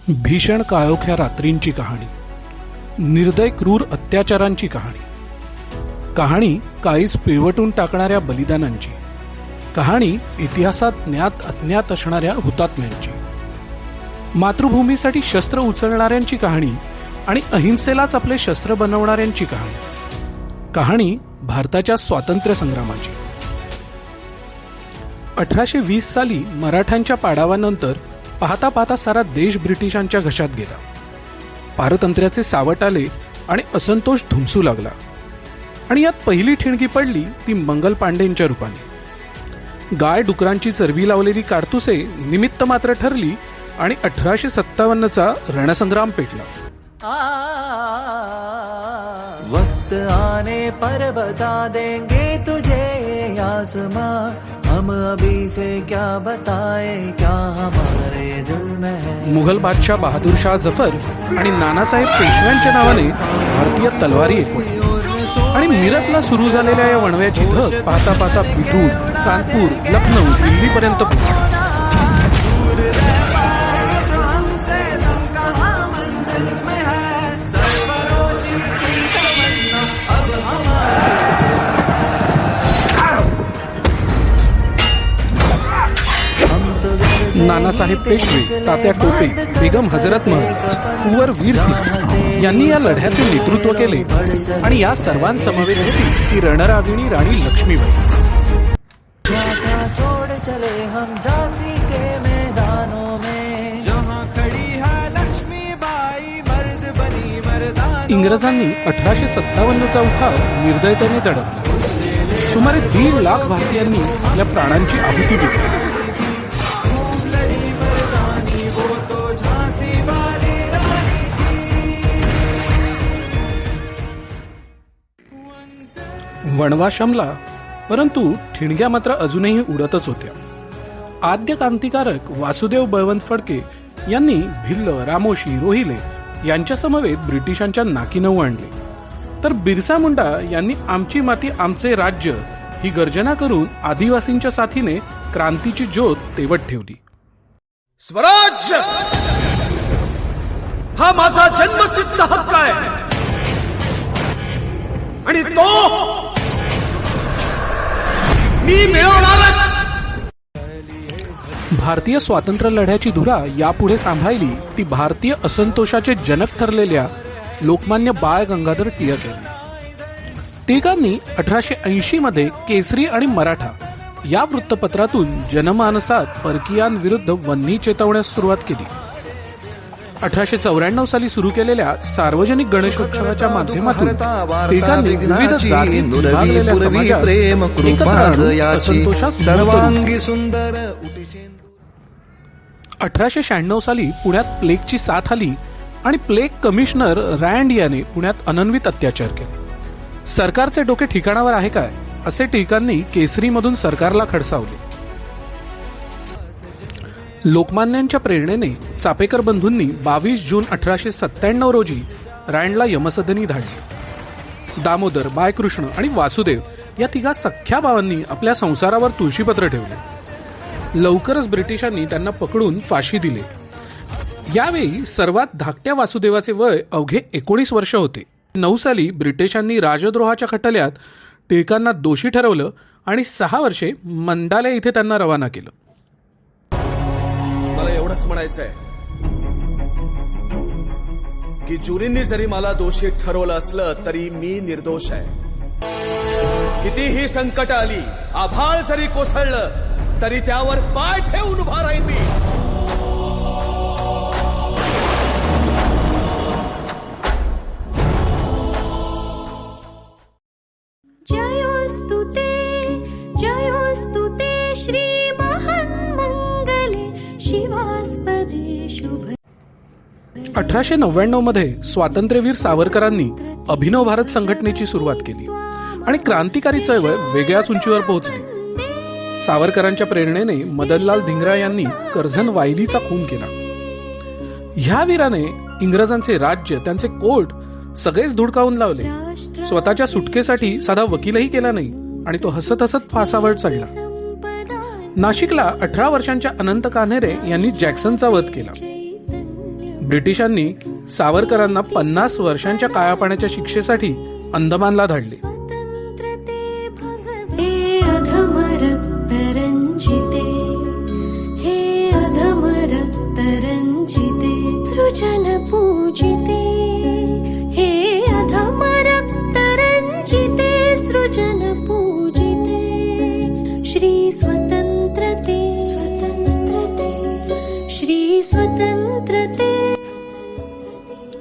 भीषण काळोख्या रात्रींची कहाणी, निर्दय क्रूर अत्याचारांची कहाणी, कहाणी काळीज पिळवटून टाकणाऱ्या बलिदानांची, कहाणी इतिहासात ज्ञात अज्ञात असणाऱ्या हुतात्म्यांची, मातृभूमीसाठी शस्त्र उचलणाऱ्यांची कहाणी आणि अहिंसेलाच आपले शस्त्र बनवणाऱ्यांची कहाणी, कहाणी भारताच्या स्वातंत्र्य संग्रामाची. 1820 साली मराठ्यांच्या पाडावानंतर पाहता पाहता सारा देश ब्रिटिशांच्या घशात गेला. पारतंत्र्याचे सावट आले आणि असंतोष धुमसू लागला. आणि यात पहिली ठिणगी पडली ती मंगल पांडेंच्या रूपाने. गाय डुकरांची चरबी लावलेली कारतुसे निमित्त मात्र ठरली आणि 1857चा रणसंग्राम पेटला. वक्त आने पर बता देंगे तुझे आसमां, हम अभी से क्या बताए क्या हमारे दिल में है. मुघल बादशाह बहादूर शाह जफर आणि नानासाहेब पेशव्यांच्या नावाने भारतीय तलवारी एकवटली आणि मिरतला सुरू झालेल्या या वणव्याची धग पाहता पाहता बिठूर, कानपूर, लखनौ, दिल्लीपर्यंत पोहोचली. नानासाहेब पेशवे, तात्या टोपे, बेगम हजरत महल, कुंवर वीर सिंग यांनी या लढ्याचे नेतृत्व केले आणि या सर्वांसमवेत होती ती रणरागिणी राणी लक्ष्मीबाई. छोड़ चले हम झांसी के मैदानों में, जहां खड़ी है लक्ष्मीबाई मर्द बनी मर्दानों. इंग्रजांनी 1857चा उठाव निर्दयतेने दडपला. सुमारे 1.5 लाख भारतीयांनी आपल्या प्राणांची आहुती दिली. वणवा शमला, परंतु ठिणग्या मात्र अजूनही उडतच होत्या. आद्य क्रांतिकारक वासुदेव बळवंत फडके यांनी भिल्ल, रामोशी, रोहिले यांच्या समवेत ब्रिटिशांच्या नाकीनऊ आणले. तर बिरसा मुंडा यांनी आमची माती आमचे राज्य ही गर्जना करून आदिवासींच्या साथीने क्रांतीची ज्योत तेवत ठेवली. स्वराज्य हा माझा जन्मसिद्ध हक्क आहे आणि तो मी मिळवणारच. भारतीय स्वातंत्र्य लढ्याची धुरा यापुढे सांभाळली ती भारतीय असंतोषाचे जनक ठरलेल्या लोकमान्य बाळ गंगाधर टिळक यांनी. टिळकांनी 1880 मध्ये केसरी आणि मराठा या वृत्तपत्रातून जनमानसात परकीयांविरुद्ध वन्ही चेतवण्यास सुरुवात केली. 1894 साली सुरू केलेल्या सार्वजनिक गणेशोत्सवाच्या माध्यमातून टिळकांनी विविध जाती विभागलेल्या समाजात एकत्र आणून असंतोषास सर्वांगी सुंदर. 1896 साली पुण्यात प्लेगची साथ आली आणि प्लेग कमिशनर रँड याने पुण्यात अनन्वित अत्याचार केले. सरकारचे डोके ठिकाणावर आहे काय असे टिळकांनी केसरीमधून सरकारला खडसावले. लोकमान्यांच्या प्रेरणेने चापेकर बंधूंनी 22 जून 1897 रोजी रँडला यमसदनी धाडली. दामोदर, बाळकृष्ण आणि वासुदेव या तिघा सख्ख्या भावांनी आपल्या संसारावर तुळशीपत्र ठेवले. लवकरच ब्रिटिशांनी त्यांना पकडून फाशी दिली. यावेळी सर्वात धाकट्या वासुदेवाचे वय अवघे 19 वर्ष होते. 9 साली ब्रिटिशांनी राजद्रोहाच्या खटल्यात टिळकांना दोषी ठरवलं आणि 6 वर्षे मंडाले इथे त्यांना रवाना केलं. मला एवढंच म्हणायचंय की ज्युरींनी जरी मला दोषी ठरवलं असलं तरी मी निर्दोष आहे. कितीही संकट आली, आभाळ जरी कोसळलं तरी त्यावर पाय ठेवून उभा राहील मी. जयोस्तुते श्री महान्मंगले शिवास्पदे शुभ. 1899 मध्ये स्वातंत्र्यवीर सावरकरांनी अभिनव भारत संघटनेची सुरुवात केली आणि क्रांतिकारी चळवळ वेगळ्याच उंचीवर पोहोचली. सावरकरांच्या प्रेरणेने मदनलाल धिंगरा यांनी कर्झन वायलीचा खून केला. ह्या वीराने इंग्रजांचे राज्य, त्यांचे कोर्ट सगळेच धुडकावून लावले. स्वतःच्या सुटकेसाठी साधा वकीलही केला नाही आणि तो हसत हसत फासावर चढला. नाशिकला 18 वर्षांच्या अनंत कान्हेरे यांनी जॅक्सनचा वध केला. ब्रिटिशांनी सावरकरांना 50 वर्षांच्या काळापाण्याच्या शिक्षेसाठी अंदमानला धाडले. स्वतंत्रते भगवे अधम रक्तरंजिते, हे अधम रक्तरंजिते सृजन पूजिते, हे अधम रक्तरंजिते सृजन पूजिते. श्री स्वतंत्रते स्वतंत्रते श्री स्वतंत्रते.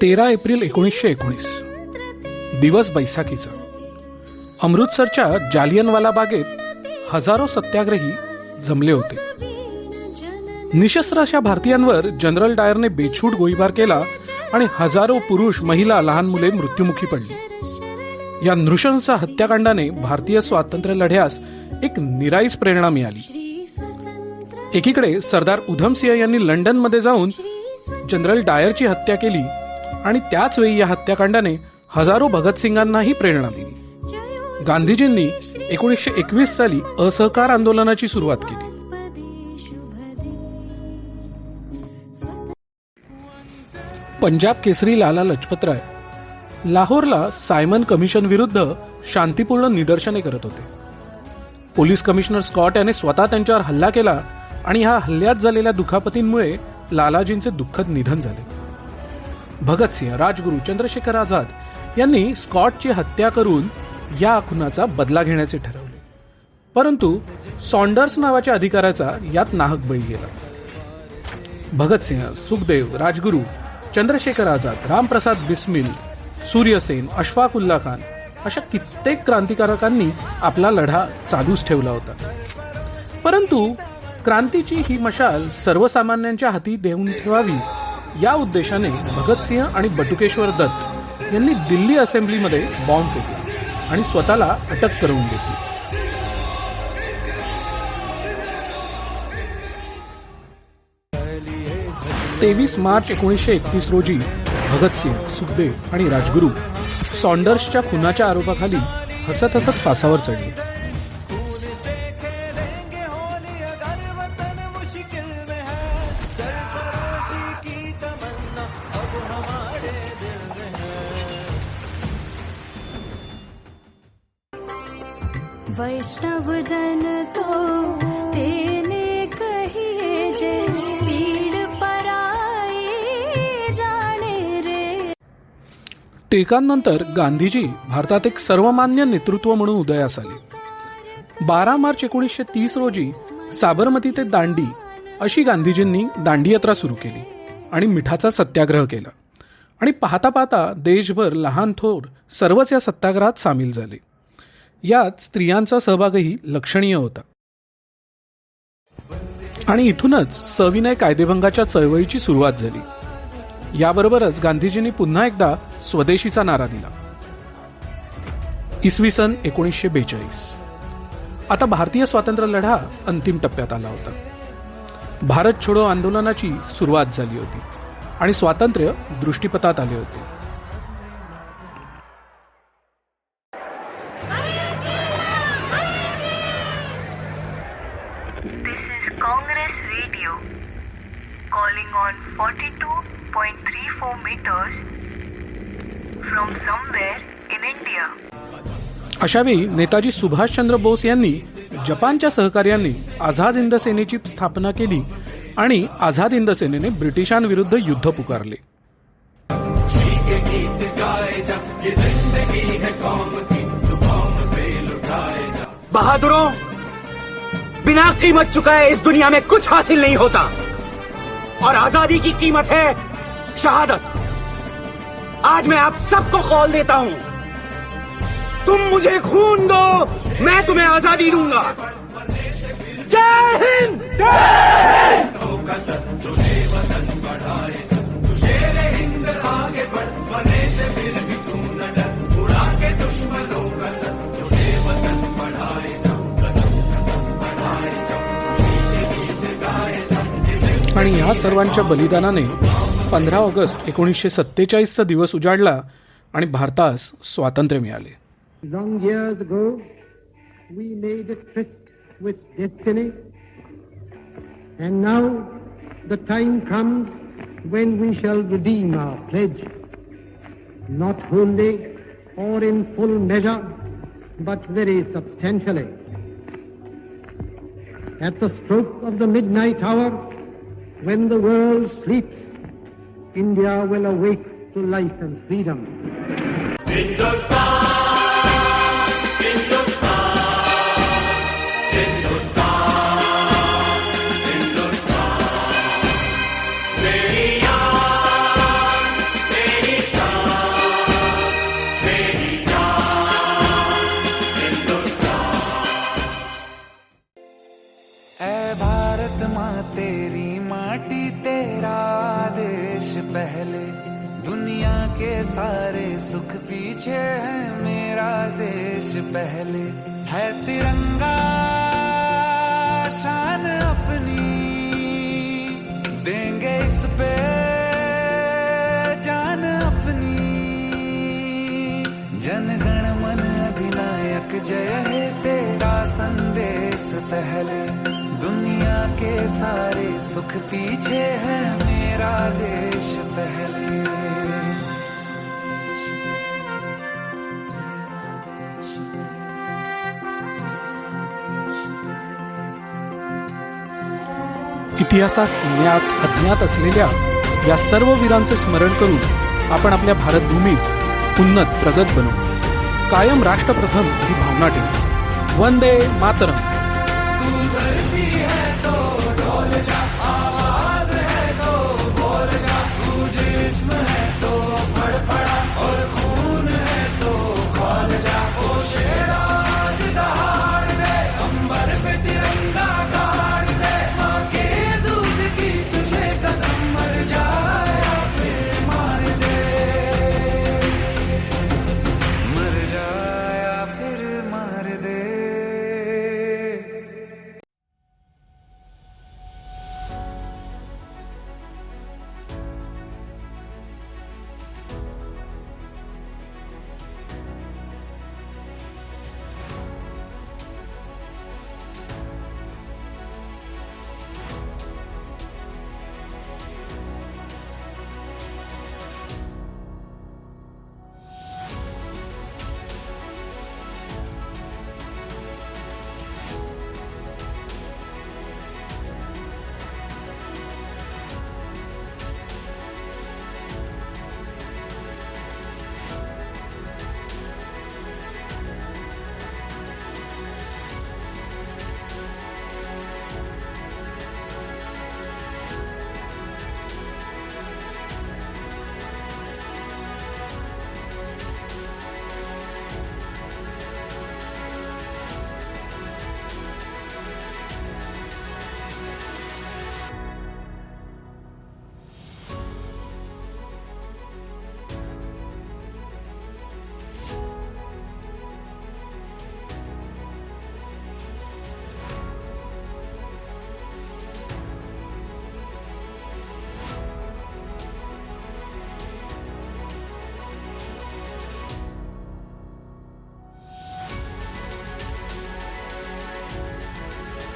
13 एप्रिल 1919 दिवस बैसाखीचा. अमृतसरच्या जालियनवाला बागेत हजारो सत्याग्रही जमले होते. निशस्त्र अशा भारतीयांवर जनरल डायरने बेछूट गोळीबार केला आणि हजारो पुरुष, महिला, लहान मुले मृत्युमुखी पडली. या नृशंस हत्याकांडाने भारतीय स्वातंत्र्य लढ्यास एक निराळीच प्रेरणा मिळाली. एकीकडे सरदार उधमसिंह यांनी लंडनमध्ये जाऊन जनरल डायरची हत्या केली आणि त्याच वेळी या हत्याकांडाने हजारो भगतसिंगांनाही प्रेरणा दिली. गांधीजींनी 1921 साली असहकार आंदोलनाची सुरुवात केली. पंजाब केसरी लाला लजपतराय लाहोरला सायमन कमिशन विरुद्ध शांतीपूर्ण निदर्शने करत होते. पोलीस कमिशनर स्कॉट याने स्वतः त्यांच्यावर हल्ला केला आणि ह्या हल्ल्यात झालेल्या दुखापतींमुळे लालाजींचे दुःखद निधन झाले. भगतसिंह, राजगुरू, चंद्रशेखर आझाद यांनी स्कॉटची हत्या करून या खुनाचा बदला घेण्याचे ठरवले. परंतु सॉन्डर्स नावाच्या अधिकाऱ्याचा यात नाहक बळी गेला. भगतसिंह, सुखदेव, राजगुरू, चंद्रशेखर आझाद, रामप्रसाद बिस्मिल, सूर्यसेन, अशफाक उल्ला खान अशा कित्येक क्रांतिकारकांनी आपला लढा चालूच ठेवला होता. परंतु क्रांतीची ही मशाल सर्वसामान्यांच्या हाती देऊन ठेवावी या उद्देशाने भगतसिंह आणि बटुकेश्वर दत्त यांनी दिल्ली असेंब्लीमध्ये बॉम्ब फेकला आणि स्वतःला अटक करून घेतली. तेवीस मार्च 1931 रोजी भगतसिंह, सुखदेव आणि राजगुरू सॉन्डर्सच्या खुनाच्या आरोपाखाली हसत हसत फासावर चढले. वैष्णव जन तो तेने कहिए जे, पीड़ पराई जाने रे. टिळकांनंतर गांधीजी भारतात एक सर्वमान्य नेतृत्व म्हणून उदयास आले. 12 मार्च 1930 रोजी साबरमती ते दांडी अशी गांधीजींनी दांडी यात्रा सुरू केली आणि मिठाचा सत्याग्रह केला. आणि पाहता पाहता देशभर लहान थोर सर्वच या सत्याग्रहात सामील झाले. यात स्त्रियांचा सहभागही लक्षणीय होता. आणि इथूनच सविनय कायदेभंगाच्या चळवळीची सुरुवात झाली. याबरोबरच गांधीजींनी पुन्हा एकदा स्वदेशीचा नारा दिला. इसवी सन 1942. आता भारतीय स्वातंत्र्य लढा अंतिम टप्प्यात आला होता. भारत छोडो आंदोलनाची सुरुवात झाली होती आणि स्वातंत्र्य दृष्टीपथात आले होते. Congress Radio calling on 42.34 meters from somewhere in India. अशावेळी नेताजी सुभाषचंद्र बोस यांनी जपानच्या सहकार्याने आझाद हिंद सेनेची स्थापना केली आणि आझाद हिंद सेनेने ब्रिटिशांविरुद्ध युद्ध पुकारले. बहादुरों, बिना कीमत चुकाए इस दुनिया में कुछ हासिल नहीं होता और आजादी की कीमत है शहादत. आज मैं आप सबको कॉल देता हूं, तुम मुझे खून दो, मैं तुम्हें आजादी दूंगा. जय हिंद. आणि या सर्वांच्या बलिदानाने 15 ऑगस्ट 1947 दिवस उजाडला आणि भारतास स्वातंत्र्य मिळाले. Long years ago, we made a tryst with destiny, and now the time comes when we shall redeem our pledge, not wholly or in full measure, but very substantially. At the stroke of the midnight hour, when the world sleeps, India will awake to life and freedom. ऐ भारत माँ तेरी माटी तेरा देश पहले, दुनिया के सारे सुख पीछे है मेरा देश पहले। है तिरंगा शान अपनी, देंगे इस पे जान अपनी। जनगण मन अधिनायक जय हे तेरा संदेश पहले, दुनिया के सारे सुख पीछे है मेरा देश पहले। इतिहासास ज्ञात अज्ञात असलेल्या या सर्व वीरांचे स्मरण करून आपण आपल्या भारतभूमीस उन्नत प्रगत बनवू, कायम राष्ट्रप्रथम ही भावना ठेवू। वंदे मातरम। तू धरती है तो डोल जा।